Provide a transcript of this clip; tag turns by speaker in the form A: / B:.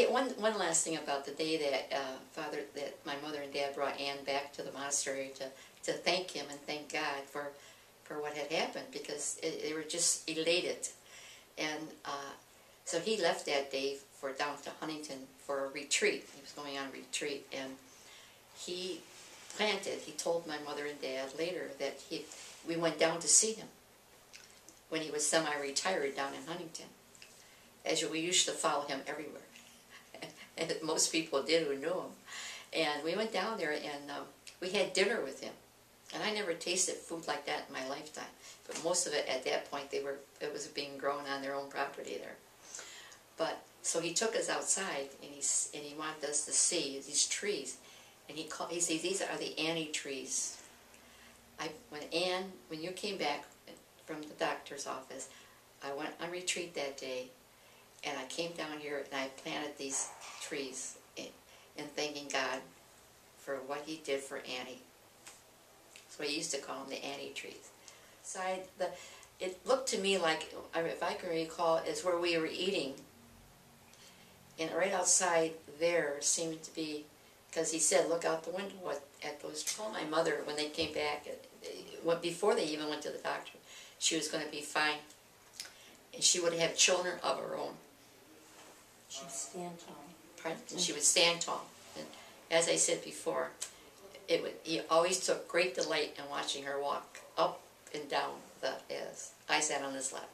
A: one last thing about the day that my mother and Dad brought Ann back to the monastery to thank him and thank God for what had happened, because they were just elated. And so he left that day for down to Huntington for a retreat. He was going on a retreat, and he told my mother and Dad later that we went down to see him when he was semi-retired down in Huntington. As we used to follow him everywhere. And most people did who knew him. And we went down there, and we had dinner with him. And I never tasted food like that in my lifetime. But most of it at that point, it was being grown on their own property there. But so he took us outside, and he wanted us to see these trees. And he said, "These are the Annie trees." When you came back from the doctor's office, I went on retreat that day, and I came down here and I planted these trees in thanking God for what he did for Annie. So he used to call them the Annie trees. It looked to me like, if I can recall, is where we were eating. And right outside there seemed to be, because he said, look out the window at those trees. I told my mother when they came back, before they even went to the doctor, she was going to be fine. And she would have children of her own.
B: She would stand tall.
A: Pardon? And she would stand tall. And as I said before, he always took great delight in watching her walk up and down as I sat on his lap.